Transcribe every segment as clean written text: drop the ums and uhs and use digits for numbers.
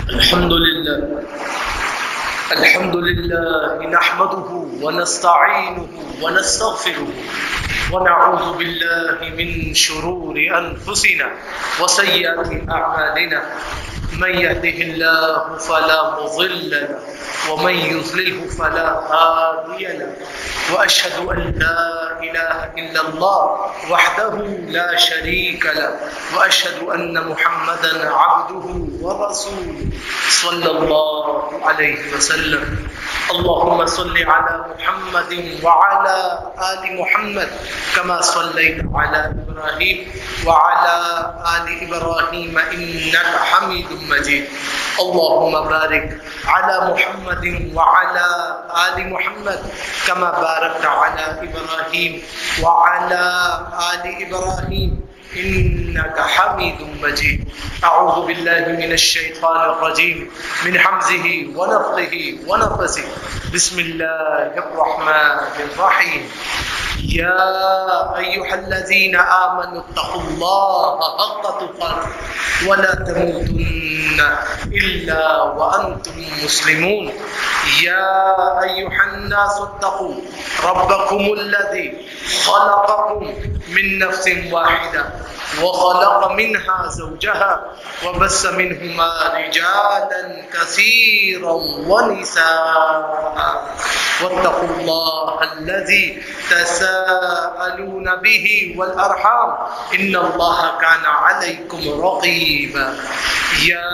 الحمد لله نحمده ونستعينه ونستغفره ونعوذ بالله من شرور أنفسنا وسيئات أعمالنا من يهده الله فلا مضل له ومن يضلله فلا هادي له وأشهد أن لا إله إلا الله وحده لا شريك له وأشهد أن محمدا عبده ورسوله صلى الله عليه وسلم. اللهم صل على محمد وعلى آل محمد كما صليت على إبراهيم وعلى آل إبراهيم إنك حميد مجيد. اللهم بارك على محمد وعلى آل محمد كما باركت على إبراهيم وعلى آل إبراهيم إنك حميد مجيد. أعوذ بالله من الشيطان الرجيم من حمزه ونفخه ونفسه. بسم الله الرحمن الرحيم. يا أيها الذين آمنوا اتقوا الله حق تقاته ولا تموتن إلا وأنتم مسلمون. يا أيها الناس اتقوا ربكم الذي خلقكم من نفس واحدة وخلق منها زوجها وبث منهما رجالا كثيرا ونساء واتقوا الله الذي تساءلون به والأرحام إن الله كان عليكم رقيبا. يا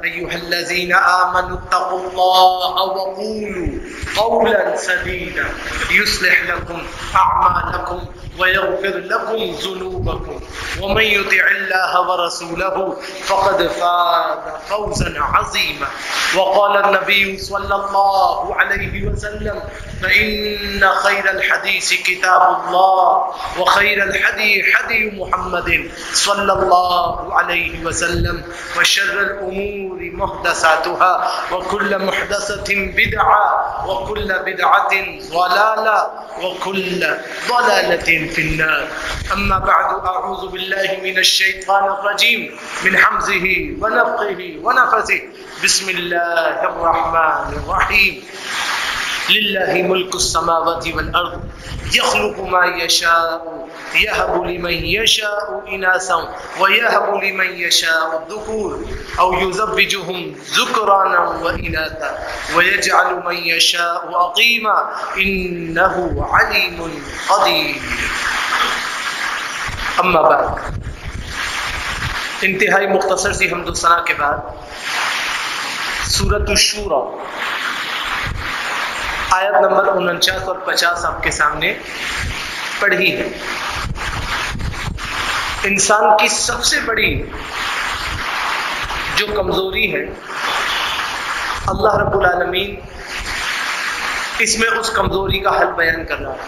أيها الذين آمنوا اتقوا الله وقولوا قولا سديدا يصلح لكم أعمالكم ويغفر لكم ذنوبكم ومن يطع الله ورسوله فقد فاز فوزا عظيما. وقال النبي صلى الله عليه وسلم فإن خير الحديث كتاب الله وخير الهدي هدي محمد صلى الله عليه وسلم وشر الأمور محدثاتها وكل محدثة بدعة وكل بدعة ضلالة وكل ضلالة في النار. أما بعد أعوذ بالله من الشيطان الرجيم من حمزه ونفخه ونفسه. بسم الله الرحمن الرحيم. لله ملك السماوات والأرض يخلق ما يشاء يهب لمن يشاء إناثا ويهب لمن يشاء الذكور أو يزوجهم ذكرانا وإناثا ويجعل من يشاء عقيما إنه عليم قدير. اما بعد. انتہائی مختصر سی حمد و ثنا کے بعد سورۃ الشورى آیت نمبر 49 اور 50 آپ کے سامنے پڑھی ہے. انسان کی سب سے بڑی جو کمزوری ہے اللہ رب العالمین اس میں اس کمزوری کا حل بیان کر رہا ہے.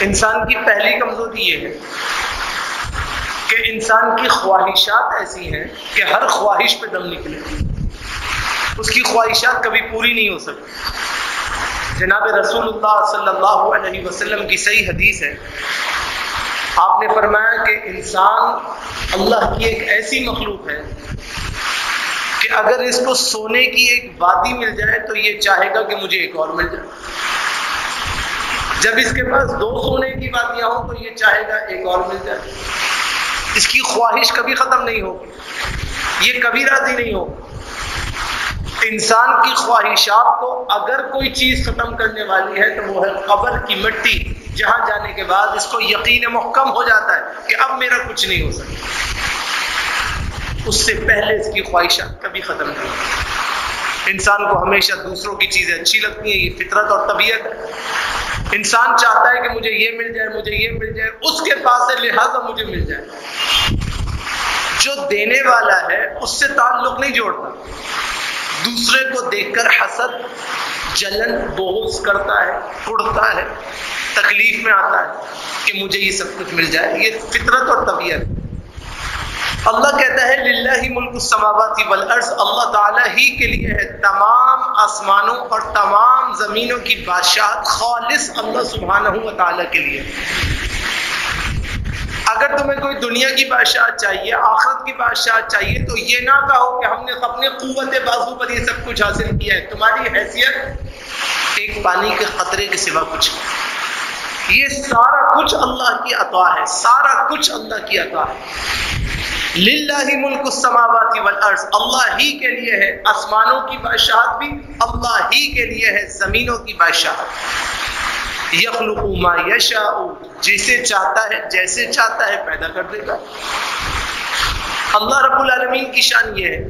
انسان کی پہلی کمزوری یہ ہے کہ انسان کی خواہشات ایسی ہیں کہ ہر خواہش پہ دم نکلے. اس کی خواہشات کبھی پوری نہیں ہو سکتی. جناب رسول اللہ صلی اللہ علیہ وسلم کی صحیح حدیث ہے. آپ نے فرمایا کہ انسان اللہ کی ایک ایسی مخلوق ہے کہ اگر اس کو سونے کی ایک وادی مل جائے تو یہ چاہے گا کہ مجھے ایک اور مل جائے. جب اس کے پاس 2 سونے کی وادیاں ہوں تو یہ چاہے گا ایک اور مل جائے. اس کی خواہش کبھی ختم نہیں ہوگی. یہ کبھی راضی نہیں ہوگا. انسان کی خواہشات کو اگر کوئی چیز ختم کرنے والی ہے تو وہ ہے قبر کی مٹی، جہاں جانے کے بعد اس کو یقین محکم ہو جاتا ہے کہ اب میرا کچھ نہیں ہو سکتا. اس سے پہلے اس کی خواہشات کبھی ختم نہیں ہوتی. انسان کو ہمیشہ دوسروں کی چیزیں اچھی لگتی ہیں. یہ فطرت اور طبیعت ہے. انسان چاہتا ہے کہ مجھے یہ مل جائے، مجھے یہ مل جائے، اس کے پاس ہے لہذا مجھے مل جائے. جو دینے والا ہے اس سے تعلق نہیں جوڑتا. دوسرے کو دیکھ کر حسد، جلن، بغض کرتا ہے، اڑتا ہے، تکلیف میں آتا ہے کہ مجھے یہ سب کچھ مل جائے. یہ فطرت اور طبیعت. اللہ کہتا ہے للہ ملک السماوات والارض. اللہ تعالیٰ ہی کے لیے ہے تمام آسمانوں اور تمام زمینوں کی بادشاہت. خالص اللہ سبحانہ و تعالیٰ کے لیے. اگر تمہیں کوئی دنیا کی بادشاہت چاہیے، آخرت کی بادشاہت چاہیے، تو یہ نہ کہو کہ ہم نے اپنے قوت بازو پر یہ سب کچھ حاصل کیا ہے. تمہاری حیثیت ایک پانی کے قطرے کے سوا کچھ نہیں. یہ سارا کچھ اللہ کی عطا ہے، سارا کچھ اللہ کی عطا ہے. للہ ملک السماوات والارض، اللہ ہی کے لیے ہے. آسمانوں کی بادشاہت بھی اللہ ہی کے لیے ہے، زمینوں کی بادشاہت. یخلق ما یشاء، جسے چاہتا ہے جیسے چاہتا ہے پیدا کر دے گا. اللہ رب العالمین کی شان یہ ہے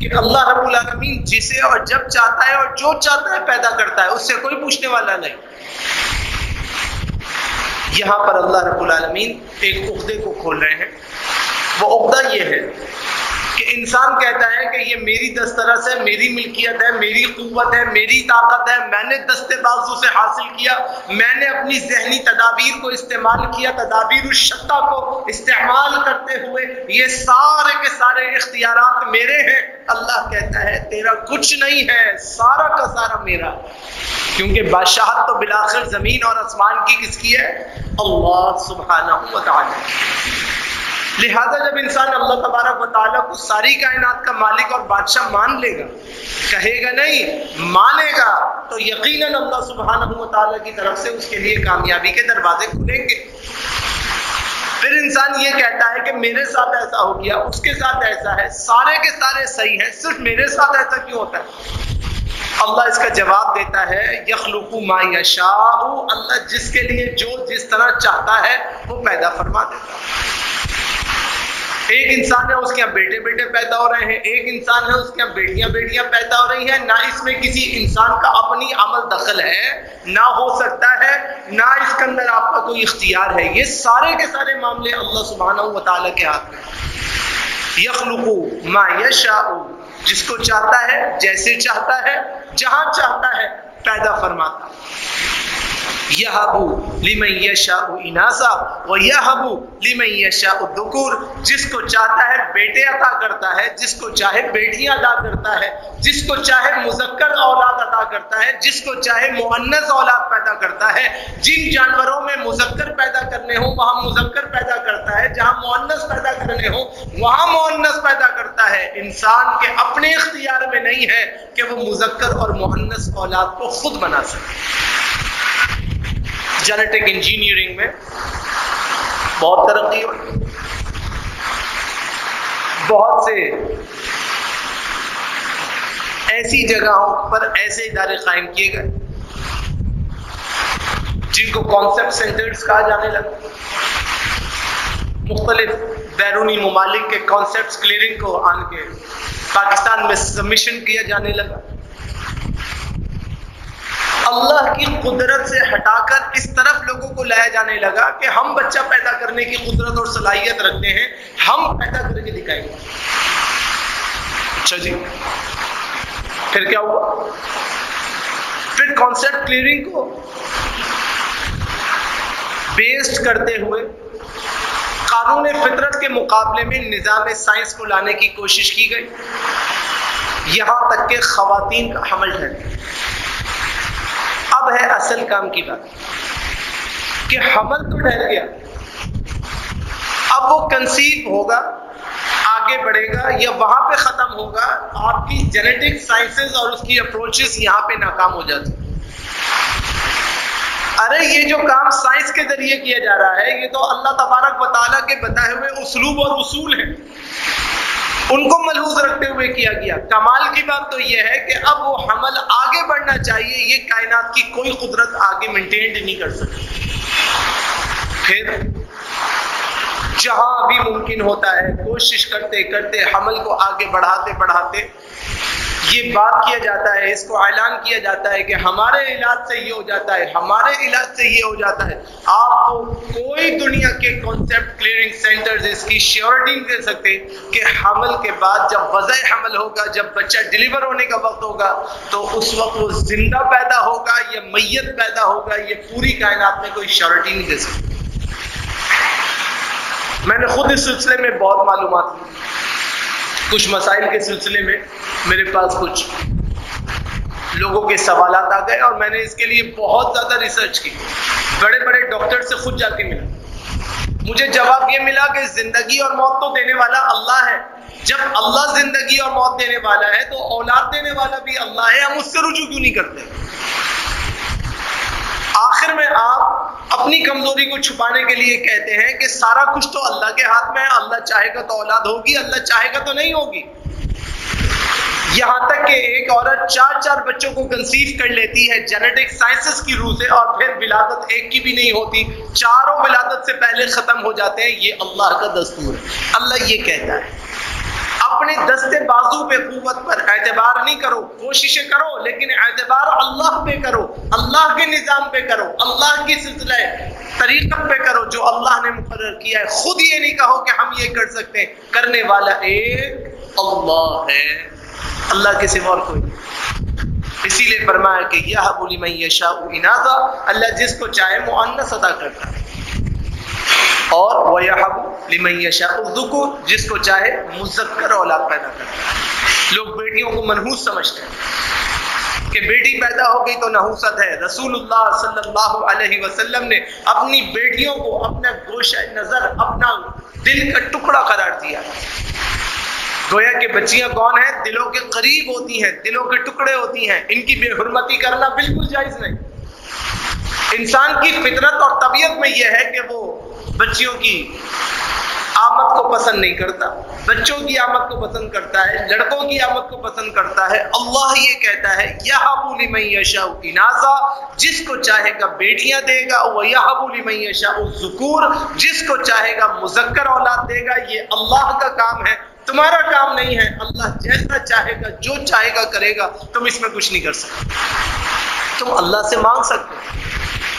کہ اللہ رب العالمین جسے اور جب چاہتا ہے اور جو چاہتا ہے پیدا کرتا ہے، اس سے کوئی پوچھنے والا نہیں. یہاں پر اللہ رب العالمین ایک عقدے کو کھول رہے ہیں. وہ عقدہ یہ ہے کہ انسان کہتا ہے کہ یہ میری دسترس ہے، میری ملکیت ہے، میری قوت ہے، میری طاقت ہے، میں نے دست بازو سے حاصل کیا، میں نے اپنی ذہنی تدابیر کو استعمال کیا، تدابیر الشتہ کو استعمال کرتے ہوئے یہ سارے کے سارے اختیارات میرے ہیں. اللہ کہتا ہے تیرا کچھ نہیں ہے، سارا کا سارا میرا. کیونکہ بادشاہت تو بالآخر زمین اور آسمان کی کس کی ہے؟ اللہ سبحانہ و تعالی. لہذا جب انسان اللہ تبارک و تعالیٰ کو ساری کائنات کا مالک اور بادشاہ مان لے گا، کہے گا نہیں، مانے گا، تو یقیناً اللہ سبحانہ و تعالیٰ کی طرف سے اس کے لیے کامیابی کے دروازے کھلیں گے. پھر انسان یہ کہتا ہے کہ میرے ساتھ ایسا ہو گیا، اس کے ساتھ ایسا ہے، سارے کے سارے صحیح ہیں، صرف میرے ساتھ ایسا کیوں ہوتا ہے؟ اللہ اس کا جواب دیتا ہے یخلق ما یشاء، اللہ جس کے لیے جو جس طرح چاہتا ہے وہ پیدا فرما دیتا ہے. ایک انسان ہے، اس کے یہاں بیٹے بیٹے پیدا ہو رہے ہیں، ایک انسان ہے، اس کے یہاں بیٹیاں بیٹیاں پیدا ہو رہی ہیں. نہ اس میں کسی انسان کا اپنی عمل دخل ہے، نہ ہو سکتا ہے، نہ اس کے اندر آپ کا کوئی اختیار ہے. یہ سارے کے سارے معاملے اللہ سبحانہ و تعالیٰ کے ہاتھ میں. یخلق ما یشاء، جس کو چاہتا ہے جیسے چاہتا ہے جہاں چاہتا ہے پیدا فرماتا. یہب لمن یشاء اناثا ویہب لمن یشاء الذکور، جس کو چاہتا ہے بیٹے عطا کرتا ہے، جس کو چاہے بیٹیاں عطا کرتا ہے، جس کو چاہے مذکر اولاد عطا کرتا ہے، جس کو چاہے مؤنث اولاد پیدا کرتا ہے. جن جانوروں میں مذکر پیدا کرنے ہوں وہاں مذکر پیدا کرتا ہے، جہاں مؤنث پیدا کرنے ہوں وہاں مؤنث پیدا کرتا ہے. انسان کے اپنے اختیار میں نہیں ہے کہ وہ مذکر اور مؤنث اولاد کو خود بنا سکے. جینیٹک انجینئرنگ میں بہت ترقی ہوئی، بہت سے ایسی جگہوں پر ایسے ادارے قائم کیے گئے جن کو کانسیپٹ سینٹرز کہا جانے لگا. مختلف بیرونی ممالک کے کانسیپٹس کلیئرنگ کو آن کے پاکستان میں سبمیشن کیا جانے لگا. اللہ کی قدرت سے ہٹا کر اس طرف لوگوں کو لایا جانے لگا کہ ہم بچہ پیدا کرنے کی قدرت اور صلاحیت رکھتے ہیں، ہم پیدا کر کے دکھائیں گے. اچھا جی، پھر کیا ہوا؟ پھر کانسیپٹ کلیئرنگ کو بیسڈ کرتے ہوئے قانون فطرت کے مقابلے میں نظام سائنس کو لانے کی کوشش کی گئی، یہاں تک کہ خواتین کا حمل ٹھہر گیا. اب ہے اصل کام کی بات کہ حمل تو ٹھہر گیا، اب وہ کنسیو ہوگا، آگے بڑھے گا یا وہاں پہ ختم ہوگا. آپ کی جینیٹک سائنسز اور اس کی اپروچز یہاں پہ ناکام ہو جاتی. ارے یہ جو کام سائنس کے ذریعے کیا جا رہا ہے یہ تو اللہ تبارک و تعالیٰ کے بتائے ہوئے اسلوب اور اصول ہیں، ان کو ملحوظ رکھتے ہوئے کیا گیا. کمال کی بات تو یہ ہے کہ اب وہ حمل آگے بڑھنا چاہیے، یہ کائنات کی کوئی قدرت آگے مینٹینڈ نہیں کر سکتی. پھر جہاں بھی ممکن ہوتا ہے کوشش کرتے کرتے حمل کو آگے بڑھاتے بڑھاتے یہ بات کیا جاتا ہے، اس کو اعلان کیا جاتا ہے کہ ہمارے علاج سے یہ ہو جاتا ہے، ہمارے علاج سے یہ ہو جاتا ہے. آپ کو کوئی دنیا کے کانسیپٹ کلیئرنگ سینٹرز اس کی شیورٹی نہیں دے سکتے کہ حمل کے بعد جب وضع حمل ہوگا، جب بچہ ڈیلیور ہونے کا وقت ہوگا تو اس وقت وہ زندہ پیدا ہوگا یا میت پیدا ہوگا، یہ پوری کائنات میں کوئی شیورٹی نہیں دے سکتے. میں نے خود اس سلسلے میں بہت معلومات لی. کچھ مسائل کے سلسلے میں میرے پاس کچھ لوگوں کے سوالات آ گئے اور میں نے اس کے لیے بہت زیادہ ریسرچ کی، بڑے بڑے ڈاکٹر سے خود جا کے ملا. مجھے جواب یہ ملا کہ زندگی اور موت تو دینے والا اللہ ہے. جب اللہ زندگی اور موت دینے والا ہے تو اولاد دینے والا بھی اللہ ہے. ہم اس سے رجوع کیوں نہیں کرتے؟ آخر میں آپ اپنی کمزوری کو چھپانے کے لیے کہتے ہیں کہ سارا کچھ تو اللہ کے ہاتھ میں ہے، اللہ چاہے گا تو اولاد ہوگی، اللہ چاہے گا تو نہیں ہوگی. یہاں تک کہ ایک عورت 4 بچوں کو کنسیو کر لیتی ہے جینیٹک سائنسز کی روح سے، اور پھر ولادت ایک کی بھی نہیں ہوتی، چاروں ولادت سے پہلے ختم ہو جاتے ہیں. یہ اللہ کا دستور ہے. اللہ یہ کہتا ہے اپنے دستے بازو پہ قوت پر اعتبار نہیں کرو، کوششیں کرو لیکن اعتبار اللہ پہ کرو، اللہ کے نظام پہ کرو، اللہ کی سلسلہ طریقت پہ کرو جو اللہ نے مقرر کیا ہے. خود یہ نہیں کہو کہ ہم یہ کر سکتے ہیں. کرنے والا ایک اللہ ہے، اللہ کے سوا اور کوئی نہیں. اسی لیے فرمایا کہ یہب لمن یشاء اناثا، اللہ جس کو چاہے مؤنث عطا کرتا ہے، اور وَيَحَبُ لِمَن يَشَاءُ الذُّكُورَ، جس کو چاہے مذکر اولاد پیدا کرتا ہے. لوگ بیٹیوں کو منحوس سمجھتے ہیں کہ بیٹی پیدا ہو گئی تو نحوست ہے. رسول اللہ صلی اللہ علیہ وسلم نے اپنی بیٹیوں کو اپنا گوشہ نظر، اپنا دل کا ٹکڑا قرار دیا. گویا کہ بچیاں کون ہیں؟ دلوں کے قریب ہوتی ہیں، دلوں کے ٹکڑے ہوتی ہیں. ان کی بے حرمتی کرنا بالکل جائز نہیں. انسان کی فطرت اور طبیعت میں یہ ہے کہ وہ بچیوں کی آمد کو پسند نہیں کرتا، بچوں کی آمد کو پسند کرتا ہے، لڑکوں کی آمد کو پسند کرتا ہے. اللہ یہ کہتا ہے یَهَبُ لِمَن یَشَاءُ اناثا، جس کو چاہے گا بیٹیاں دے گا، وَيَهَبُ لِمَن یَشَاءُ الذُّكُورَ، جس کو چاہے گا مذکر اولاد دے گا. یہ اللہ کا کام ہے، تمہارا کام نہیں ہے. اللہ جیسا چاہے گا، جو چاہے گا کرے گا. تم اس میں کچھ نہیں کر سکتے. تم اللہ سے مانگ سکتے ہو،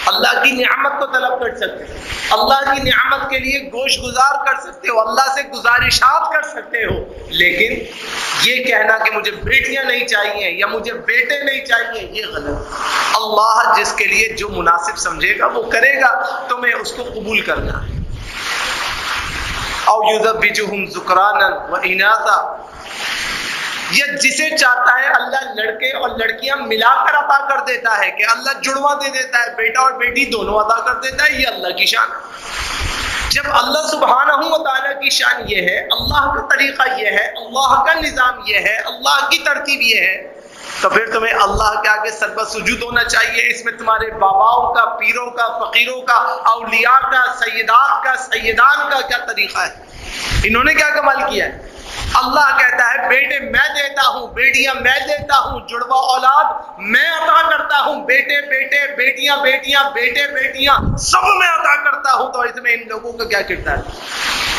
اللہ کی نعمت کو طلب کر سکتے ہو، اللہ کی نعمت کے لیے گوش گزار کر سکتے ہو، اللہ سے گزارشات کر سکتے ہو. لیکن یہ کہنا کہ مجھے بیٹیاں نہیں چاہیے یا مجھے بیٹے نہیں چاہیے، یہ غلط. اللہ جس کے لیے جو مناسب سمجھے گا وہ کرے گا، تمہیں اس کو قبول کرنا ہے. او یذبجہم ذکرانا و اناثا، یہ جسے چاہتا ہے اللہ لڑکے اور لڑکیاں ملا کر عطا کر دیتا ہے، کہ اللہ جڑواں دے دیتا ہے، بیٹا اور بیٹی دونوں عطا کر دیتا ہے. یہ اللہ کی شان. جب اللہ سبحانہ و تعالیٰ کی شان یہ ہے، اللہ کا طریقہ یہ ہے، اللہ کا نظام یہ ہے، اللہ کی ترتیب یہ ہے، تو پھر تمہیں اللہ کے آگے سجدہ سجود ہونا چاہیے. اس میں تمہارے باباؤں کا، پیروں کا، فقیروں کا، اولیاء کا، سیدات کا، سیدان کا کیا طریقہ ہے؟ انہوں نے کیا کمال کیا ہے؟ اللہ کہتا ہے بیٹے میں دیتا ہوں، بیٹیاں میں دیتا ہوں، جڑوا اولاد میں عطا کرتا ہوں، بیٹے بیٹے، بیٹیاں بیٹیاں، بیٹے بیٹیاں، سب میں عطا کرتا ہوں. تو اس میں ان لوگوں کا کیا کردار ہے؟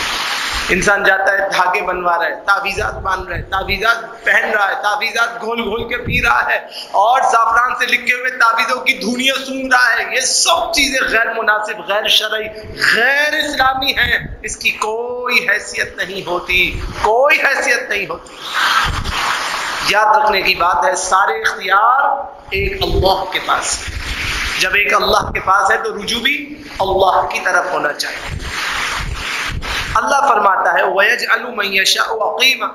انسان جاتا ہے دھاگے بنوا رہا ہے، تعویذات باندھ رہا ہے، تعویذات پہن رہا ہے، تعویذات گھول گھول کے پی رہا ہے، اور زعفران سے لکھے ہوئے تعویذوں کی دھنیاں سونگ رہا ہے. یہ سب چیزیں غیر مناسب، غیر شرعی، غیر اسلامی ہیں. اس کی کوئی حیثیت نہیں ہوتی، کوئی حیثیت نہیں ہوتی. یاد رکھنے کی بات ہے، سارے اختیار ایک اللہ کے پاس ہے. جب ایک اللہ کے پاس ہے تو رجوع بھی اللہ کی طرف ہونا چاہیے. اللہ فرماتا ہے وَيَجْعَلُ مَن يَشَاءُ عَقِيمًا،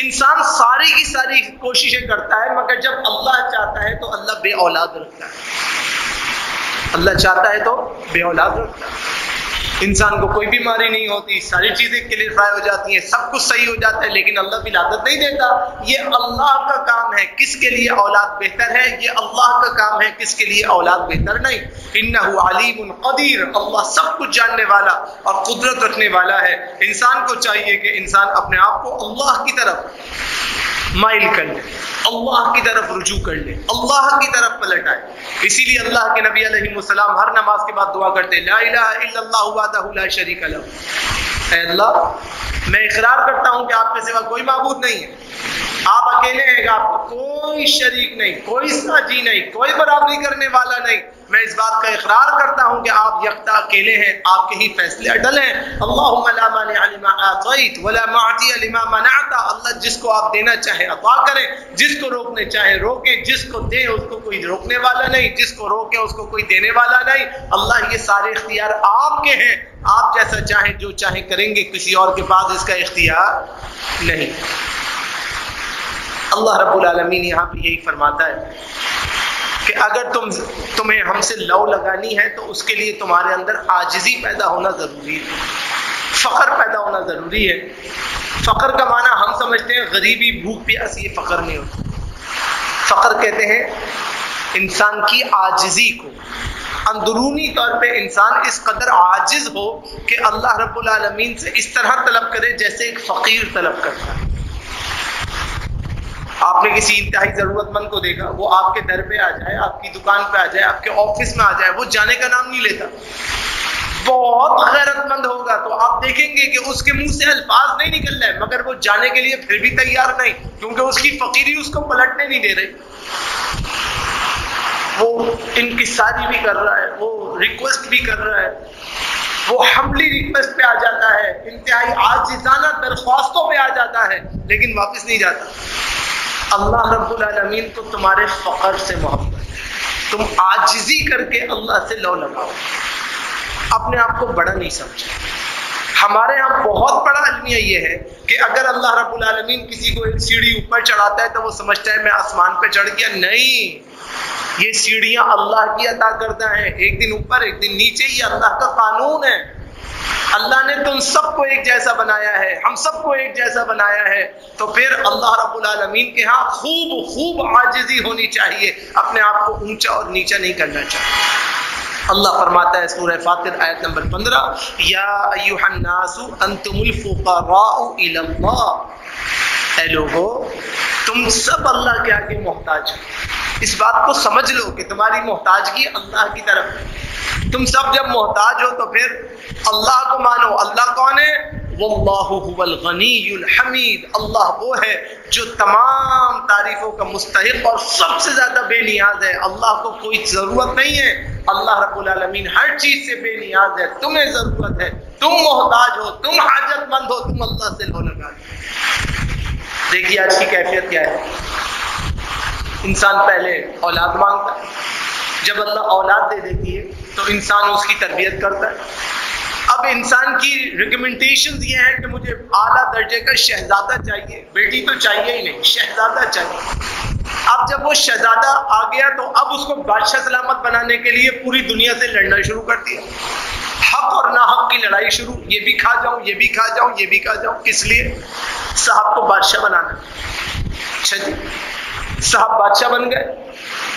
انسان ساری کی ساری کوششیں کرتا ہے، مگر جب اللہ چاہتا ہے تو اللہ بے اولاد رکھتا ہے. اللہ چاہتا ہے تو بے اولاد رکھتا ہے. انسان کو کوئی بیماری نہیں ہوتی، ساری چیزیں کلیئرفائی ہو جاتی ہیں، سب کچھ صحیح ہو جاتا ہے، لیکن اللہ ولادت نہیں دیتا. یہ اللہ کا کام ہے. کس کے لیے اولاد بہتر ہے؟ یہ اللہ کا کام ہے. کس کے لیے اولاد بہتر نہیں. انہ علیم قدیر، اللہ سب کچھ جاننے والا اور قدرت رکھنے والا ہے. انسان کو چاہیے کہ انسان اپنے آپ کو اللہ کی طرف مائل کر لے، اللہ کی طرف رجوع کر لے، اللہ کی طرف پلٹ آئے. اسی لیے اللہ کے نبی علیہ السلام ہر نماز کے بعد دعا کرتے لا الہ الا اللہ وحدہ لا شریک لہ، اے اللہ میں اقرار کرتا ہوں کہ آپ کے سوا کوئی معبود نہیں ہے، آپ اکیلے ہیں، آپ کا کوئی شریک نہیں، کوئی ساجی نہیں، کوئی برابری کرنے والا نہیں. میں اس بات کا اقرار کرتا ہوں کہ آپ یکتا اکیلے ہیں، آپ کے ہی فیصلے اڈل ہیں. اللہم لا مانع لما اعطیت ولا معطی لما منعت، اللہ جس کو آپ دینا چاہے عطا کریں، جس کو روکنے چاہے روکیں، جس کو دیں اس کو کوئی روکنے والا نہیں، جس کو روکیں اس کو کوئی دینے والا نہیں. اللہ یہ سارے اختیار آپ کے ہیں، آپ جیسا چاہیں جو چاہیں کریں گے، کسی اور کے پاس اس کا اختیار نہیں. اللہ رب العالمین یہاں پہ یہی فرماتا ہے کہ اگر تمہیں ہم سے لو لگانی ہے تو اس کے لیے تمہارے اندر عاجزی پیدا ہونا ضروری ہے، فقر پیدا ہونا ضروری ہے۔ فقر کا معنی ہم سمجھتے ہیں غریبی، بھوک پیاس، یہ فقر نہیں ہوتا۔ فقر کہتے ہیں انسان کی عاجزی کو، اندرونی طور پہ انسان اس قدر عاجز ہو کہ اللہ رب العالمین سے اس طرح طلب کرے جیسے ایک فقیر طلب کرتا ہے۔ آپ نے کسی انتہائی ضرورت مند کو دیکھا، وہ آپ کے در پہ آ جائے، آپ کی دکان پہ آ جائے، آپ کے آفس میں آ جائے، وہ جانے کا نام نہیں لیتا، بہت غیرت مند ہوگا تو آپ دیکھیں گے کہ اس کے منہ سے الفاظ نہیں نکل رہے، مگر وہ جانے کے لیے پھر بھی تیار نہیں، کیونکہ اس کی فقیری اس کو پلٹنے نہیں دے رہی۔ وہ انکساری بھی کر رہا ہے، وہ ریکویسٹ بھی کر رہا ہے، وہ حملی ریکویسٹ پہ آ جاتا ہے، انتہائی عاجزانہ درخواستوں پہ آ جاتا ہے، لیکن واپس نہیں جاتا۔ اللہ رب العالمین کو تمہارے فقر سے محبت ہے، تم عاجزی کر کے اللہ سے لو لگاؤ، اپنے آپ کو بڑا نہیں سمجھو۔ ہمارے ہاں بہت بڑا المیہ یہ ہے کہ اگر اللہ رب العالمین کسی کو ایک سیڑھی اوپر چڑھاتا ہے تو وہ سمجھتا ہے میں آسمان پہ چڑھ گیا۔ نہیں، یہ سیڑھیاں اللہ کی عطا کردہ ہیں، ایک دن اوپر ایک دن نیچے، یہ اللہ کا قانون ہے۔ اللہ نے تم سب کو ایک جیسا بنایا ہے، ہم سب کو ایک جیسا بنایا ہے، تو پھر اللہ رب العالمین کے ہاں خوب عاجزی ہونی چاہیے، اپنے آپ کو اونچا اور نیچا نہیں کرنا چاہیے۔ اللہ فرماتا ہے سورہ فاطر آیت نمبر 15، یا ایھا الناس انتم الفقراء الی اللہ، اے لوگو تم سب اللہ کے آگے محتاج ہو۔ اس بات کو سمجھ لو کہ تمہاری محتاجگی اللہ کی طرف ہے۔ تم سب جب محتاج ہو تو پھر اللہ کو مانو۔ اللہ کون ہے؟ واللہ هو الغنی الحمید، اللہ وہ ہے جو تمام تعریفوں کا مستحق اور سب سے زیادہ بے نیاز ہے۔ اللہ کو کوئی ضرورت نہیں ہے، اللہ رب العالمین ہر چیز سے بے نیاز ہے۔ تمہیں ضرورت ہے، تم محتاج ہو، تم حاجت مند ہو، تم اللہ سے لو لگا۔ دیکھیے آج کی کیفیت کیا ہے۔ انسان پہلے اولاد مانگتا ہے، جب اللہ اولاد دے دیتی ہے تو انسان اس کی تربیت کرتا ہے۔ اب انسان کی ریکمنڈیشن یہ ہے کہ مجھے اعلیٰ درجے کا شہزادہ چاہیے، بیٹی تو چاہیے ہی نہیں، شہزادہ چاہیے۔ اب جب وہ شہزادہ آ گیا تو اب اس کو بادشاہ سلامت بنانے کے لیے پوری دنیا سے لڑنا شروع کر دیا، حق اور ناحق کی لڑائی شروع، یہ بھی کھا جاؤں، یہ بھی کھا جاؤں، یہ بھی کھا جاؤں، کس لیے؟ صاحب کو بادشاہ بنانا۔ اچھا جی، صاحب بادشاہ بن گئے۔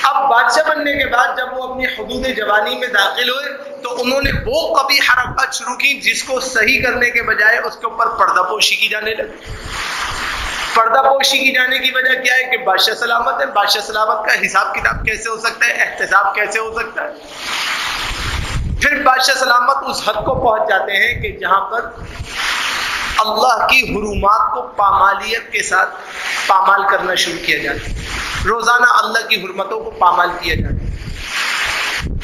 اب بادشاہ بننے کے بعد جب وہ اپنی حدود جوانی میں داخل ہوئے تو انہوں نے وہ قبیح حرکات شروع کی جس کو صحیح کرنے کے بجائے اس کے اوپر پردہ پوشی کی جانے لگی۔ پردہ پوشی کی جانے کی وجہ کیا ہے کہ بادشاہ سلامت ہے، بادشاہ سلامت کا حساب کتاب کیسے ہو سکتا ہے، احتساب کیسے ہو سکتا ہے؟ پھر بادشاہ سلامت اس حد کو پہنچ جاتے ہیں کہ جہاں پر اللہ کی حرمات کو پامالیت کے ساتھ پامال کرنا شروع کیا جاتا ہے، روزانہ اللہ کی حرمتوں کو پامال کیا جاتا ہے۔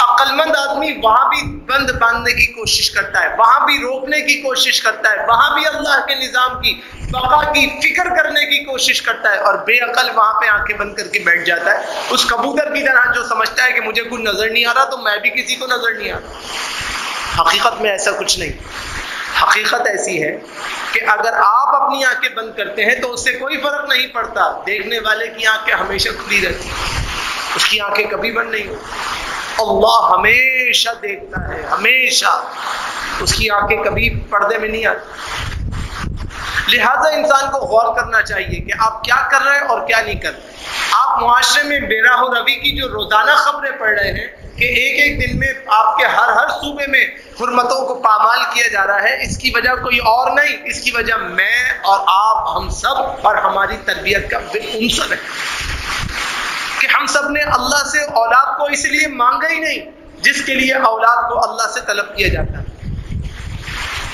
عقل مند آدمی وہاں بھی بند باندھنے کی کوشش کرتا ہے، وہاں بھی روکنے کی کوشش کرتا ہے، وہاں بھی اللہ کے نظام کی بقا کی فکر کرنے کی کوشش کرتا ہے، اور بے عقل وہاں پہ آنکھیں بند کر کے بیٹھ جاتا ہے اس کبوتر کی طرح جو سمجھتا ہے کہ مجھے کچھ نظر نہیں آ رہا تو میں بھی کسی کو نظر نہیں آ رہا۔ حقیقت میں ایسا کچھ نہیں۔ حقیقت ایسی ہے کہ اگر آپ اپنی آنکھیں بند کرتے ہیں تو اس سے کوئی فرق نہیں پڑتا، دیکھنے والے کی آنکھیں ہمیشہ کھلی رہتی، اس کی آنکھیں کبھی بند نہیں ہوتی۔ اللہ ہمیشہ دیکھتا ہے، ہمیشہ، اس کی آنکھیں کبھی پردے میں نہیں آتی۔ لہذا انسان کو غور کرنا چاہیے کہ آپ کیا کر رہے ہیں اور کیا نہیں کر رہے۔ آپ معاشرے میں بے راہ و روی کی جو روزانہ خبریں پڑھ رہے ہیں کہ ایک ایک دن میں آپ کے ہر صوبے میں حرمتوں کو پامال کیا جا رہا ہے، اس کی وجہ کوئی اور نہیں، اس کی وجہ میں اور آپ، ہم سب اور ہماری تربیت کا عنصر ہے کہ ہم سب نے اللہ سے اولاد کو اس لیے مانگا ہی نہیں جس کے لیے اولاد کو اللہ سے طلب کیا جاتا ہے۔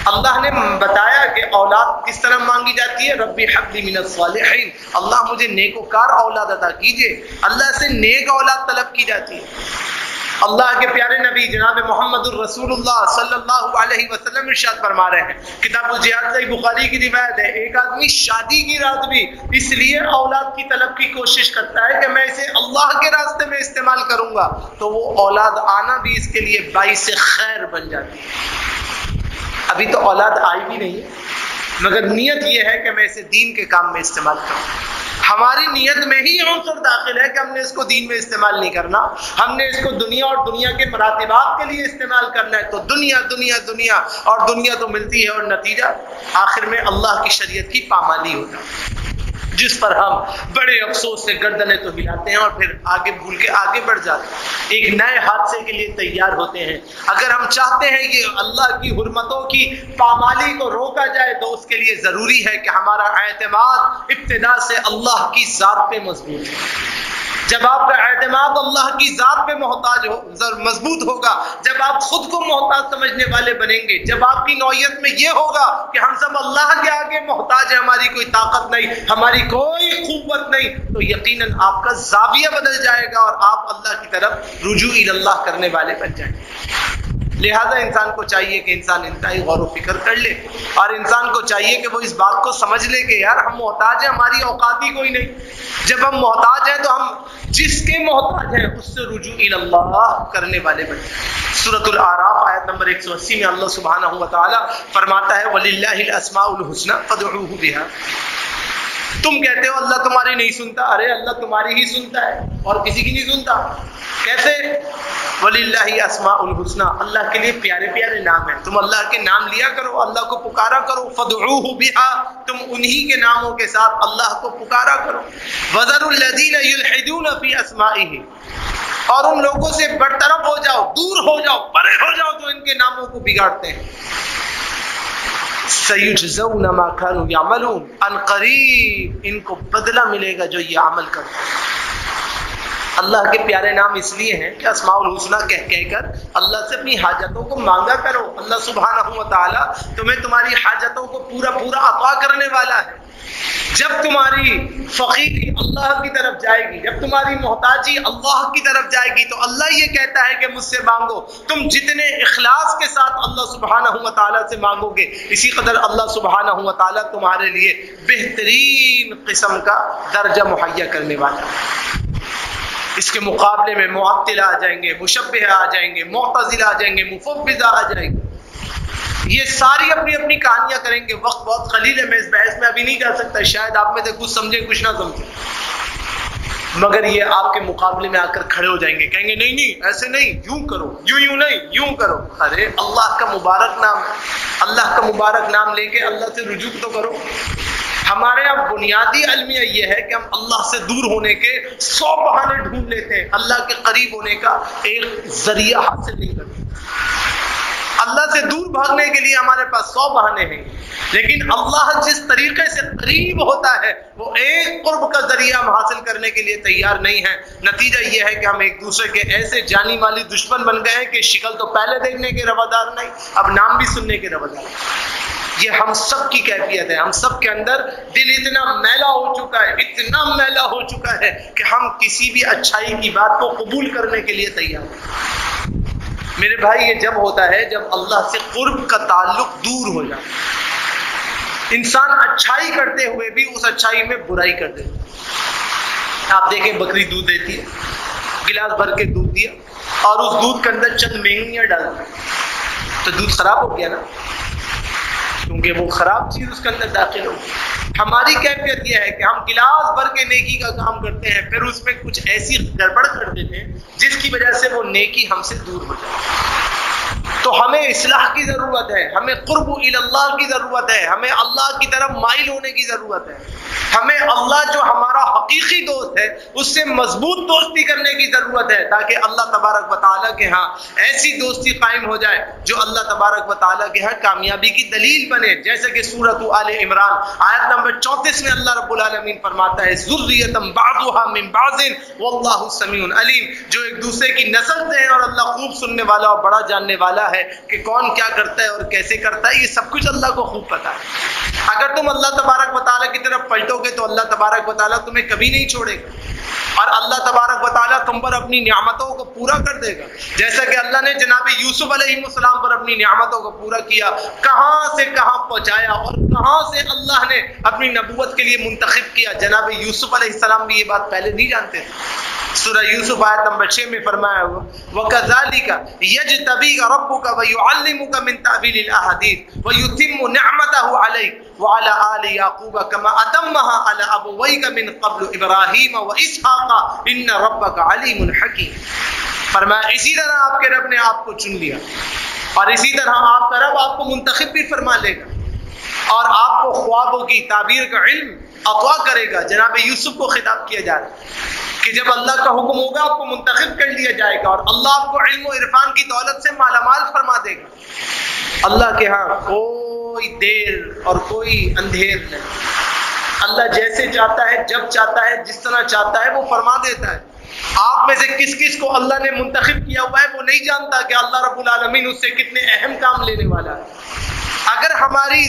اللہ نے بتایا کہ اولاد کس طرح مانگی جاتی ہے، ربی حب لی من الصالحین، اللہ مجھے نیکوکار اولاد عطا کیجئے، اللہ سے نیک اولاد طلب کی جاتی ہے۔ اللہ کے پیارے نبی جناب محمد الرسول اللہ صلی اللہ علیہ وسلم ارشاد فرما رہے ہیں، کتاب الجہاد صحیح بخاری کی روایت ہے، ایک آدمی شادی کی رات بھی اس لیے اولاد کی طلب کی کوشش کرتا ہے کہ میں اسے اللہ کے راستے میں استعمال کروں گا، تو وہ اولاد آنا بھی اس کے لیے باعث خیر بن جاتی ہے۔ ابھی تو اولاد آئی بھی نہیں ہے، مگر نیت یہ ہے کہ میں اسے دین کے کام میں استعمال کروں. ہماری نیت میں ہی عنصر داخل ہے کہ ہم نے اس کو دین میں استعمال نہیں کرنا, ہم نے اس کو دنیا اور دنیا کے مراتبات کے لیے استعمال کرنا ہے. تو دنیا دنیا دنیا اور دنیا تو ملتی ہے, اور نتیجہ آخر میں اللہ کی شریعت کی پامالی ہوتا ہے, جس پر ہم بڑے افسوس سے گردنیں تو ہلاتے ہیں اور پھر آگے بھول کے آگے بڑھ جاتے ہیں, ایک نئے حادثے کے لیے تیار ہوتے ہیں. اگر ہم چاہتے ہیں کہ اللہ کی حرمتوں کی پامالی کو روکا جائے تو اس کے لیے ضروری ہے کہ ہمارا اعتماد ابتدا سے اللہ کی ذات پہ مضبوط ہے. جب آپ کا اعتماد اللہ کی ذات پہ مضبوط ہوگا, جب آپ خود کو محتاج سمجھنے والے بنیں گے, جب آپ کی نوعیت میں یہ ہوگا کہ ہم سب اللہ کے آگے محتاج ہیں, ہماری کوئی طاقت نہیں, ہماری کوئی قوت نہیں, تو یقیناً آپ کا زاویہ بدل جائے گا اور آپ اللہ کی طرف رجوع اللہ کرنے والے بن جائیں گے. لہذا انسان کو چاہیے کہ انسان انتہائی غور و فکر کر لے, اور انسان کو چاہیے کہ وہ اس بات کو سمجھ لے کہ یار ہم محتاج ہیں, ہماری اوقات ہی کوئی نہیں. جب ہم محتاج ہیں تو ہم جس کے محتاج ہیں اس سے رجوع اللہ کرنے والے بنے. سورۃ الاعراف آیت نمبر 180 میں اللہ سبحانہ و تعالی فرماتا ہے وَلِلَّهِ الْأَسْمَاءُ الْحُسْنَى فَادْعُوهُ بِهَا. تم کہتے ہو اللہ تمہاری نہیں سنتا, ارے اللہ تمہاری ہی سنتا ہے اور کسی کی نہیں سنتا. کیسے؟ وَلِلَّهِ الْأَسْمَاءُ الْحُسْنَى, اللہ کے لیے پیارے پیارے نام ہیں, تم اللہ کے نام لیا کرو, اللہ کو پکارا کرو. فَادْعُوهُ بِهَا, تم انہی کے ناموں کے ساتھ اللہ کو پکارا کرو. وَذَرُوا الَّذِينَ يُلْحِدُونَ فِي أَسْمَائِهِ, اور ان لوگوں سے برطرف ہو جاؤ, دور ہو جاؤ, پرے ہو جاؤ جو ان کے ناموں کو بگاڑتے ہیں. سَيُجْزَوْنَ مَا كَانُوا يَعْمَلُونَ, ان قریب ان کو بدلہ ملے گا جو یہ عمل کرتے ہیں. اللہ کے پیارے نام اس لیے ہیں کہ اسماء الحسنہ کہہ کر اللہ سے اپنی حاجتوں کو مانگا کرو. اللہ سبحانہ و تعالیٰ تمہیں تمہاری حاجتوں کو پورا پورا عطا کرنے والا ہے. جب تمہاری فقیری اللہ کی طرف جائے گی, جب تمہاری محتاجی اللہ کی طرف جائے گی, تو اللہ یہ کہتا ہے کہ مجھ سے مانگو. تم جتنے اخلاص کے ساتھ اللہ سبحانہ و تعالیٰ سے مانگو گے, اسی قدر اللہ سبحانہ و تعالیٰ تمہارے لیے بہترین قسم کا درجہ مہیا کرنے والا ہے. اس کے مقابلے میں معطل آ جائیں گے, مشبہ آ جائیں گے, معتزلہ آ جائیں گے, مفوضہ آ جائیں گے. یہ ساری اپنی اپنی کہانیاں کریں گے. وقت بہت قلیل ہے, میں اس بحث میں ابھی نہیں کر سکتا, شاید آپ میں سے کچھ سمجھیں کچھ نہ سمجھیں, مگر یہ آپ کے مقابلے میں آ کر کھڑے ہو جائیں گے, کہیں گے نہیں نہیں ایسے نہیں, یوں کرو, یوں نہیں, یوں کرو. ارے اللہ کا مبارک نام, اللہ کا مبارک نام لے کے اللہ سے رجوع تو کرو. ہمارے اب بنیادی المیہ یہ ہے کہ ہم اللہ سے دور ہونے کے 100 بہانے ڈھونڈ لیتے ہیں, اللہ کے قریب ہونے کا ایک ذریعہ حاصل نہیں کرتے. اللہ سے دور بھاگنے کے لیے ہمارے پاس 100 بہانے ہیں, لیکن اللہ جس طریقے سے قریب ہوتا ہے وہ ایک قرب کا ذریعہ ہم حاصل کرنے کے لیے تیار نہیں ہے. نتیجہ یہ ہے کہ ہم ایک دوسرے کے ایسے جانی مالی دشمن بن گئے ہیں کہ شکل تو پہلے دیکھنے کے روادار نہیں, اب نام بھی سننے کے روادار. یہ ہم سب کی کیفیت ہے. ہم سب کے اندر دل اتنا میلا ہو چکا ہے, اتنا میلا ہو چکا ہے کہ ہم کسی بھی اچھائی کی بات کو قبول کرنے کے لیے تیار ہیں. میرے بھائی یہ جب ہوتا ہے جب اللہ سے قرب کا تعلق دور ہو جاتا ہے. انسان اچھائی کرتے ہوئے بھی اس اچھائی میں برائی کر دیتا ہے. آپ دیکھیں بکری دودھ دیتی ہے, گلاس بھر کے دودھ دیا اور اس دودھ کے اندر چند مہنگیاں ڈال دی تو دودھ خراب ہو گیا نا, کیونکہ وہ خراب چیز اس کے اندر داخل ہو. ہماری کیفیت یہ ہے کہ ہم گلاس بھر کے نیکی کا کام کرتے ہیں, پھر اس میں کچھ ایسی گڑبڑ کر دیتے ہیں جس کی وجہ سے وہ نیکی ہم سے دور ہو جائے. تو ہمیں اصلاح کی ضرورت ہے, ہمیں قرب اللہ کی ضرورت ہے, ہمیں اللہ کی طرف مائل ہونے کی ضرورت ہے. ہمیں اللہ جو ہمارا حقیقی دوست ہے اس سے مضبوط دوستی کرنے کی ضرورت ہے, تاکہ اللہ تبارک و تعالیٰ کے ہاں ایسی دوستی قائم ہو جائے جو اللہ تبارک و تعالیٰ کے ہاں کامیابی کی دلیل بنے. جیسے کہ سورۃ آل عمران آیت نمبر 34 میں اللہ رب العالمین فرماتا ہے ذریۃ بعضها من بعض واللہ سمیع علیم, جو ایک دوسرے کی نسل سے ہیں اور اللہ خوب سننے والا اور بڑا جاننے والا ہے کہ کون کیا کرتا ہے اور کیسے کرتا ہے. یہ سب کچھ اللہ کو خوب پتا ہے. اگر تم اللہ تبارک و تعالیٰ کی طرف پلٹو گے تو اللہ تبارک و تعالیٰ تمہیں کبھی نہیں چھوڑے گا, اور اللہ تبارک و تعالیٰ تم پر اپنی نعمتوں کو پورا کر دے گا. جیسا کہ اللہ نے جناب یوسف علیہ السلام پر اپنی نعمتوں کو پورا کیا, کہاں سے کہاں پہنچایا اور کہاں سے اللہ نے اپنی نبوت کے لیے منتخب کیا. جناب یوسف علیہ السلام بھی یہ بات پہلے نہیں جانتے تھے. سورہ یوسف آیت نمبر 6 میں فرمایا ہوا وَكَذَلِكَ يَجْتَبِيكَ رَبُّكَ وَيُعَلِّمُكَ مِن تَأْوِيلِ الْأَحَادِيثِ وَيُتِمُّ نِعْمَتَهُ عَلَيْكَ وعلى آل يعقوب كما أتمها على أبويك من قبل إبراهيم وإسحاق إن ربك عليم حكيم. فرمایا اسی طرح آپ کے رب نے آپ کو چن لیا اور اسی طرح آپ کا رب آپ کو منتخب بھی فرما لے گا اور آپ کو خوابوں کی تعبیر کا علم عطا کرے گا. جناب یوسف کو خطاب کیا جا رہا ہے کہ جب اللہ کا حکم ہوگا آپ کو منتخب کر لیا جائے گا اور اللہ آپ کو علم و عرفان کی دولت سے مالا مال فرما دے گا. اللہ کے ہاں کوئی دیر اور کوئی اندھیر نہیں. اللہ جیسے چاہتا ہے، جب چاہتا ہے، جس طرح چاہتا ہے وہ فرما دیتا ہے. آپ میں سے کس کس کو اللہ نے منتخب کیا ہوا ہے وہ نہیں جانتا کہ اللہ رب العالمین اس سے کتنے اہم کام لینے والا ہے. اگر ہماری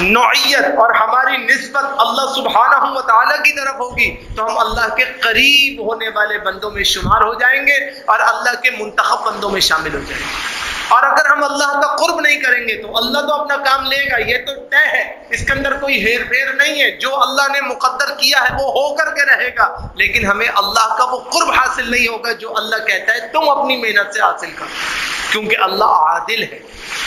نوعیت اور ہماری نسبت اللہ سبحانہ و تعالیٰ کی طرف ہوگی تو ہم اللہ کے قریب ہونے والے بندوں میں شمار ہو جائیں گے اور اللہ کے منتخب بندوں میں شامل ہو جائیں گے. اور اگر ہم اللہ کا قرب نہیں کریں گے تو اللہ تو اپنا کام لے گا، یہ تو طے ہے، اس کے اندر کوئی ہیر پھیر نہیں ہے. جو اللہ نے مقدر کیا ہے وہ ہو کر کے رہے گا، لیکن ہمیں اللہ کا وہ قرب حاصل نہیں ہوگا جو اللہ کہتا ہے تم اپنی محنت سے حاصل کرو، کیونکہ اللہ عادل ہے.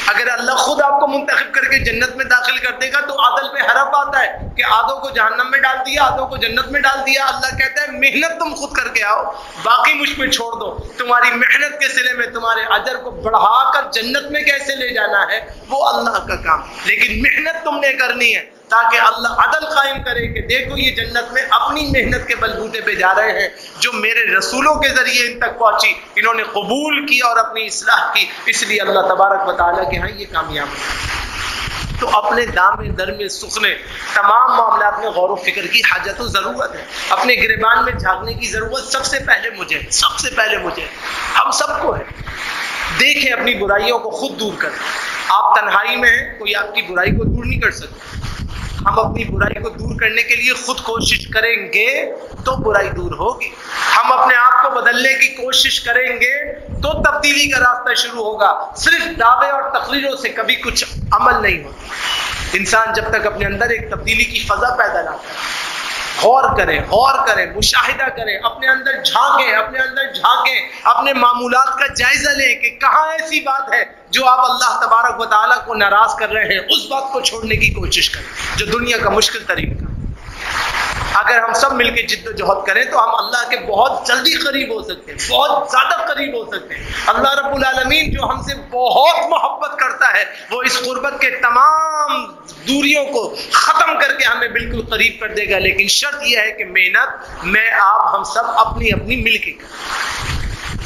اگر اللہ خود آپ کو منتخب کر کے جنت میں داخل کر دے گا تو عدل پہ حرف آتا ہے کہ آدھوں کو جہنم میں ڈال دیا، آدھوں کو جنت میں ڈال دیا. اللہ کہتا ہے محنت تم خود کر کے آؤ، باقی مجھ پہ چھوڑ دو. تمہاری محنت کے صلے میں تمہارے اجر کو بڑھا کر جنت میں کیسے لے جانا ہے وہ اللہ کا کام، لیکن محنت تم نے کرنی ہے تاکہ اللہ عدل قائم کرے کہ دیکھو یہ جنت میں اپنی محنت کے بلبوتے پہ جا رہے ہیں، جو میرے رسولوں کے ذریعے ان تک پہنچی، انہوں نے قبول کیا اور اپنی اصلاح کی، اس لیے اللہ تبارک و تعالیٰ کے ہاں یہ کامیاب ہے. تو اپنے دامن در میں سکھنے تمام معاملات میں غور و فکر کی حاجت و ضرورت ہے. اپنے گریبان میں جھانکنے کی ضرورت سب سے پہلے مجھے ہم سب کو ہے. دیکھیں اپنی برائیوں کو خود دور کریں. آپ تنہائی میں ہیں، کوئی آپ کی برائی کو دور نہیں کر سکتا. ہم اپنی برائی کو دور کرنے کے لیے خود کوشش کریں گے تو برائی دور ہوگی. ہم اپنے آپ کو بدلنے کی کوشش کریں گے تو تبدیلی کا راستہ شروع ہوگا. صرف دعوے اور تقریروں سے کبھی کچھ عمل نہیں ہوتا. انسان جب تک اپنے اندر ایک تبدیلی کی فضا پیدا نہ کرے، غور کریں، مشاہدہ کریں، اپنے اندر جھانکیں، اپنے معمولات کا جائزہ لیں کہ کہاں ایسی بات ہے جو آپ اللہ تبارک و تعالیٰ کو ناراض کر رہے ہیں، اس بات کو چھوڑنے کی کوشش کریں جو دنیا کا مشکل طریقہ. اگر ہم سب مل کے جد و جہد کریں تو ہم اللہ کے بہت جلدی قریب ہو سکتے ہیں، بہت زیادہ قریب ہو سکتے ہیں. اللہ رب العالمین جو ہم سے بہت محبت کرتا ہے وہ اس قربت کے تمام دوریوں کو ختم کر کے ہمیں بالکل قریب کر دے گا، لیکن شرط یہ ہے کہ محنت میں آپ ہم سب اپنی مل کے کریں.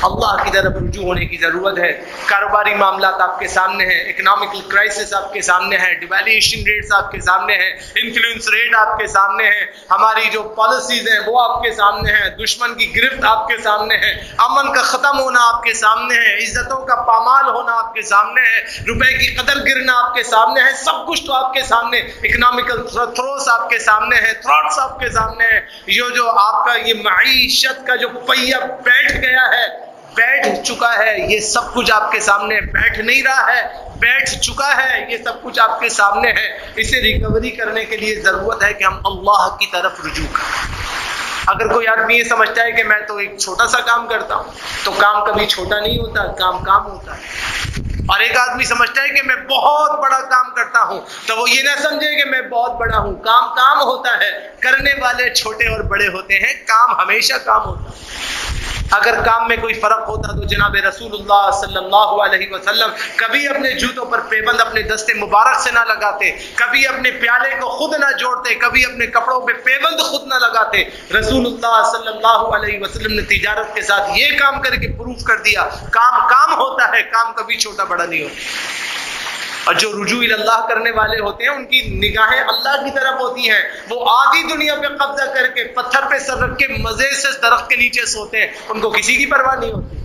اللہ کی طرف رجوع ہونے کی ضرورت ہے. کاروباری معاملات آپ کے سامنے ہیں، اکنامکل کرائسس آپ کے سامنے ہے، ڈیویلیویشن ریٹس آپ کے سامنے ہیں، انفلوئنس ریٹ آپ کے سامنے ہے، ہماری جو پالیسیز ہیں وہ آپ کے سامنے ہیں، دشمن کی گرفت آپ کے سامنے ہے، امن کا ختم ہونا آپ کے سامنے ہے، عزتوں کا پامال ہونا آپ کے سامنے ہے، روپے کی قدر گرنا آپ کے سامنے ہے. سب کچھ تو آپ کے سامنے، اکنامکل تھروس آپ کے سامنے ہے، تھراٹس آپ کے سامنے ہے. یہ جو آپ کا یہ معیشت کا جو پہیہ بیٹھ چکا ہے، یہ سب کچھ آپ کے سامنے بیٹھ نہیں رہا ہے، بیٹھ چکا ہے، یہ سب کچھ آپ کے سامنے ہے. اسے ریکوری کرنے کے لیے ضرورت ہے کہ ہم اللہ کی طرف رجوع کریں. اگر کوئی آدمی یہ سمجھتا ہے کہ میں تو ایک چھوٹا سا کام کرتا ہوں تو کام کبھی چھوٹا نہیں ہوتا، کام ہوتا ہے. اور ایک آدمی سمجھتا ہے کہ میں بہت بڑا کام کرتا ہوں تو وہ یہ نہ سمجھے کہ میں بہت بڑا ہوں. کام ہوتا ہے، کرنے والے چھوٹے اور بڑے ہوتے ہیں، کام ہمیشہ کام ہوتا ہے. اگر کام میں کوئی فرق ہوتا تو جناب رسول اللہ صلی اللہ علیہ وسلم کبھی اپنے جوتوں پر پیبند اپنے دستے مبارک سے نہ لگاتے، کبھی اپنے پیالے کو خود نہ جوڑتے، کبھی اپنے کپڑوں پہ پیبند خود نہ لگاتے. رسول اللہ صلی اللہ علیہ وسلم نے تجارت کے ساتھ یہ کام کر کے پروف کر دیا کام ہوتا ہے، کام کبھی چھوٹا بڑا نہیں ہوتا. اور جو رجوع اللہ کرنے والے ہوتے ہیں ان کی نگاہیں اللہ کی طرف ہوتی ہیں. وہ آدھی دنیا پہ قبضہ کر کے پتھر پہ سر رکھ کے مزے سے درخت کے نیچے سوتے ہیں، ان کو کسی کی پرواہ نہیں ہوتی.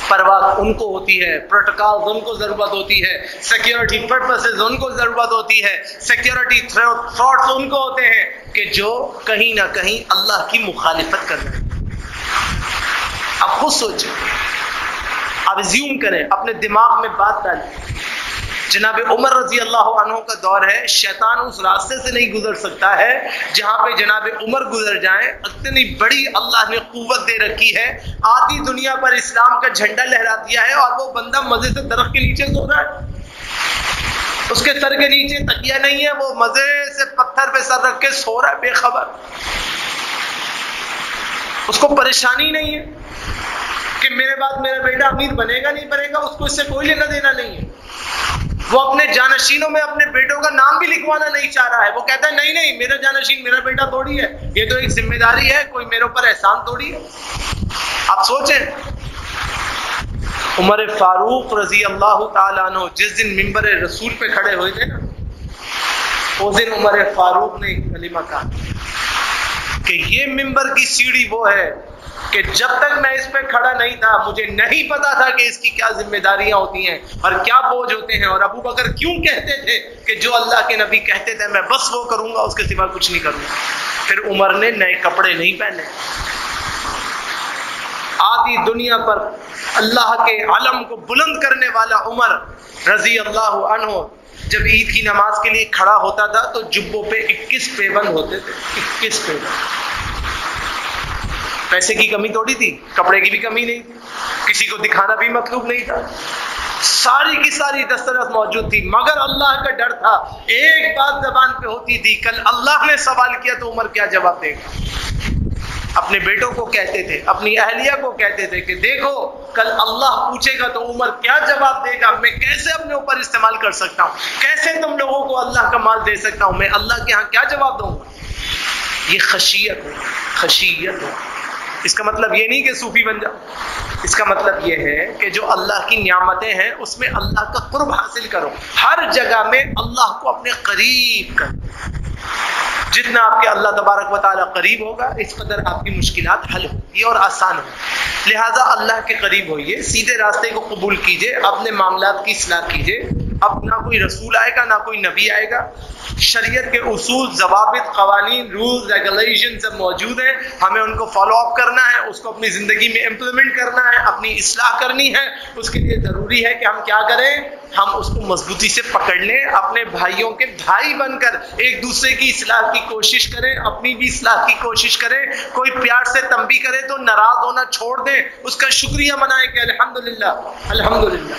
پرواہ ان کو ہوتی ہے، پروٹوکال ان کو ضرورت ہوتی ہے، سیکیورٹی پرپسز ان کو ضرورت ہوتی ہے، سیکیورٹی تھراٹس ان کو ہوتے ہیں کہ جو کہیں نہ کہیں اللہ کی مخالفت کر رہے ہیں. آپ خود سوچیں، آپ زیوم کریں، اپنے دماغ میں بات ڈالیں. جناب عمر رضی اللہ عنہ کا دور ہے، شیطان اس راستے سے نہیں گزر سکتا ہے جہاں پہ جناب عمر گزر جائیں. اتنی بڑی اللہ نے قوت دے رکھی ہے، آدھی دنیا پر اسلام کا جھنڈا لہرا دیا ہے اور وہ بندہ مزے سے درخت کے نیچے سو رہا ہے. اس کے سر کے نیچے تکیہ نہیں ہے، وہ مزے سے پتھر پہ سر رکھ کے سو رہا ہے بے خبر. اس کو پریشانی نہیں ہے کہ میرے بعد میرا بیٹا امیر بنے گا نہیں بنے گا، اس کو اس سے کوئی لینا دینا نہیں ہے. وہ اپنے جانشینوں میں اپنے بیٹوں کا نام بھی لکھوانا نہیں چاہ رہا ہے. وہ کہتا ہے نہیں نہیں، میرا جانشین میرا بیٹا تھوڑی ہے، یہ تو ایک ذمہ داری ہے، کوئی میرے اوپر احسان تھوڑی ہے. آپ سوچیں عمر فاروق رضی اللہ تعالیٰ عنہ جس دن منبر رسول پہ کھڑے ہوئے تھے نا، اس دن عمر فاروق نے کلمہ کہا کہ یہ منبر کی سیڑھی وہ ہے کہ جب تک میں اس پہ کھڑا نہیں تھا مجھے نہیں پتا تھا کہ اس کی کیا ذمہ داریاں ہوتی ہیں اور کیا بوجھ ہوتے ہیں، اور ابو بکر کیوں کہتے تھے کہ جو اللہ کے نبی کہتے تھے میں بس وہ کروں گا، اس کے سوا کچھ نہیں کروں گا. پھر عمر نے نئے کپڑے نہیں پہنے. آدھی دنیا پر اللہ کے علم کو بلند کرنے والا عمر رضی اللہ عنہ جب عید کی نماز کے لیے کھڑا ہوتا تھا تو جبوں پہ 21 پیبند ہوتے تھے. 21 پیبند. پیسے کی کمی تھوڑی تھی، کپڑے کی بھی کمی نہیں تھی، کسی کو دکھانا بھی مطلوب نہیں تھا، ساری کی ساری دسترس موجود تھی. مگر اللہ کا ڈر تھا. ایک بات زبان پہ ہوتی تھی، کل اللہ نے سوال کیا تو عمر کیا جواب دے گا. اپنے بیٹوں کو کہتے تھے، اپنی اہلیہ کو کہتے تھے کہ دیکھو کل اللہ پوچھے گا تو عمر کیا جواب دے گا، میں کیسے اپنے اوپر استعمال کر سکتا ہوں، کیسے تم لوگوں کو اللہ کا مال دے سکتا ہوں، میں اللہ کے ہاں کیا جواب دوں گا. یہ خشیت ہو، خشیت ہو. اس کا مطلب یہ نہیں کہ صوفی بن جاؤ، اس کا مطلب یہ ہے کہ جو اللہ کی نعمتیں ہیں اس میں اللہ کا قرب حاصل کرو. ہر جگہ میں اللہ کو اپنے قریب کرو. جتنا آپ کے اللہ تبارک و تعالیٰ قریب ہوگا اس قدر آپ کی مشکلات حل ہوگی اور آسان ہوگی. لہٰذا اللہ کے قریب ہوئیے، سیدھے راستے کو قبول کیجئے، اپنے معاملات کی اصلاح کیجئے. اب نہ کوئی رسول آئے گا نہ کوئی نبی آئے گا. شریعت کے اصول، ضوابط، قوانین، رولز، ریگولیشن سب موجود ہیں. ہمیں ان کو فالو اپ کرنا ہے، اس کو اپنی زندگی میں امپلیمنٹ کرنا ہے، اپنی اصلاح کرنی ہے. اس کے لیے ضروری ہے کہ ہم کیا کریں، ہم اس کو مضبوطی سے پکڑ لیں، اپنے بھائیوں کے بھائی بن کر ایک دوسرے کی اصلاح کی کوشش کریں، اپنی بھی اصلاح کی کوشش کریں. کوئی پیار سے تنبیہ کرے تو ناراض ہونا چھوڑ دیں، اس کا شکریہ منائیں کہ الحمدللہ الحمدللہ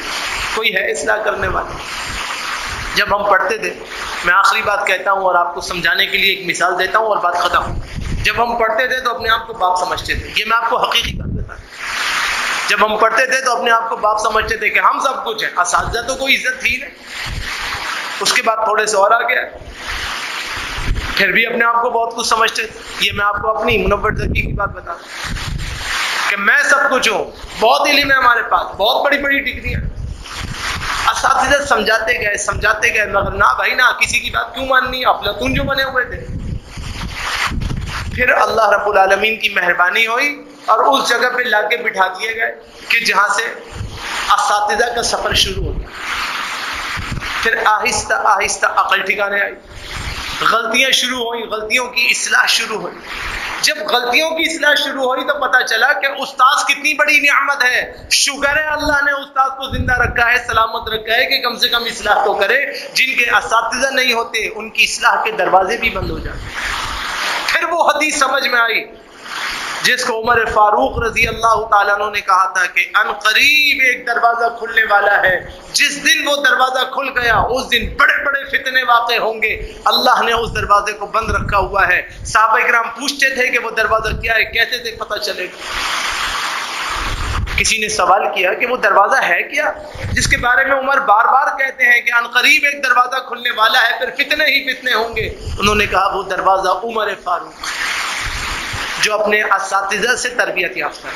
کوئی ہے اصلاح کرنے والا. جب ہم پڑھتے تھے، میں آخری بات کہتا ہوں اور آپ کو سمجھانے کے لیے ایک مثال دیتا ہوں اور بات ختم. جب ہم پڑھتے تھے تو اپنے آپ کو باپ سمجھتے تھے. یہ میں آپ کو حقیقی بات بتا رہا ہوں. جب ہم پڑھتے تھے تو اپنے آپ کو باپ سمجھتے تھے کہ ہم سب کچھ ہیں. اساتذہ تو کوئی عزت تھی نہیں. اس کے بعد تھوڑے سے اور آ گیا، پھر بھی اپنے آپ کو بہت کچھ سمجھتے تھے. یہ میں آپ کو اپنی منور زکی کی بات بتا رہا ہوں کہ میں سب کچھ ہوں، بہت علم ہے ہمارے پاس، بہت بڑی بڑی ڈگریاں. اساتذہ سمجھاتے گئے مگر نہ بھائی نہ، کسی کی بات کیوں ماننی، افلاطون جو بنے ہوئے تھے. پھر اللہ رب العالمین کی مہربانی ہوئی اور اس جگہ پہ لا کے بٹھا دیے گئے کہ جہاں سے اساتذہ کا سفر شروع ہو گیا. پھر آہستہ آہستہ عقل ٹھکانے آئی، غلطیاں شروع ہوئیں، غلطیوں کی اصلاح شروع ہوئی. جب غلطیوں کی اصلاح شروع ہوئی تو پتہ چلا کہ استاد کتنی بڑی نعمت ہے. شکر ہے اللہ نے استاد کو زندہ رکھا ہے، سلامت رکھا ہے کہ کم سے کم اصلاح تو کرے. جن کے اساتذہ نہیں ہوتے ان کی اصلاح کے دروازے بھی بند ہو جاتے. پھر وہ حدیث سمجھ میں آئی جس کو عمر فاروق رضی اللہ تعالیٰ عنہ نے کہا تھا کہ ان قریب ایک دروازہ کھلنے والا ہے. جس دن وہ دروازہ کھل گیا اس دن بڑے بڑے فتنے واقع ہوں گے. اللہ نے اس دروازے کو بند رکھا ہوا ہے. صحابہ کرام پوچھتے تھے کہ وہ دروازہ کیا ہے، کہتے تھے پتہ چلے گا. کسی نے سوال کیا کہ وہ دروازہ ہے کیا جس کے بارے میں عمر بار بار کہتے ہیں کہ ان قریب ایک دروازہ کھلنے والا ہے، پھر فتنے ہی فتنے ہوں گے. انہوں نے کہا وہ دروازہ عمر فاروق جو اپنے اساتذہ سے تربیت یافتہ ہے.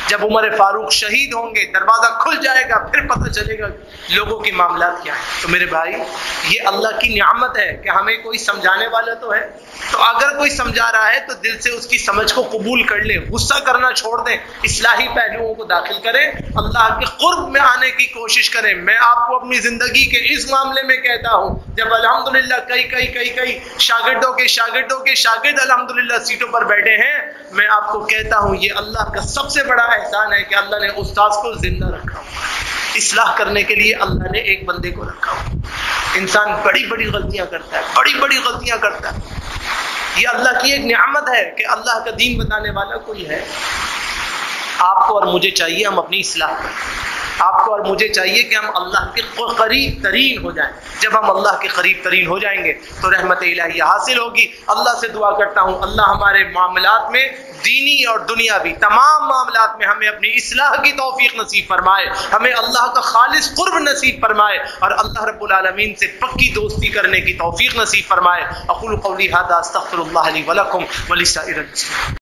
جب عمر فاروق شہید ہوں گے دروازہ کھل جائے گا، پھر پتہ چلے گا لوگوں کے معاملات کیا ہیں. تو میرے بھائی یہ اللہ کی نعمت ہے کہ ہمیں کوئی سمجھانے والا تو ہے. تو اگر کوئی سمجھا رہا ہے تو دل سے اس کی سمجھ کو قبول کر لیں، غصہ کرنا چھوڑ دیں، اصلاحی پہلوؤں کو داخل کریں، اللہ کے قرب میں آنے کی کوشش کریں. میں آپ کو اپنی زندگی کے اس معاملے میں کہتا ہوں، جب الحمدللہ کئی شاگردوں کے شاگرد الحمدللہ سیٹوں پر بیٹھے ہیں، میں آپ کو کہتا ہوں یہ اللہ کا سب سے بڑا احسان ہے کہ اللہ نے استاذ کو زندہ رکھا ہوا. اصلاح کرنے کے لیے اللہ نے ایک بندے کو رکھا ہوا. انسان بڑی بڑی غلطیاں کرتا ہے، بڑی بڑی غلطیاں کرتا ہے. یہ اللہ کی ایک نعمت ہے کہ اللہ کا دین بتانے والا کوئی ہے. آپ کو اور مجھے چاہیے ہم اپنی اصلاح کریں. آپ کو اور مجھے چاہیے کہ ہم اللہ کے قریب ترین ہو جائیں. جب ہم اللہ کے قریب ترین ہو جائیں گے تو رحمت الہیہ حاصل ہوگی. اللہ سے دعا کرتا ہوں اللہ ہمارے معاملات میں دینی اور دنیاوی تمام معاملات میں ہمیں اپنی اصلاح کی توفیق نصیب فرمائے, ہمیں اللہ کا خالص قرب نصیب فرمائے اور اللہ رب العالمین سے پکی دوستی کرنے کی توفیق نصیب فرمائے. اقول قولی ھذا استغفر اللہ لی ولکم ولسائر المسلمین.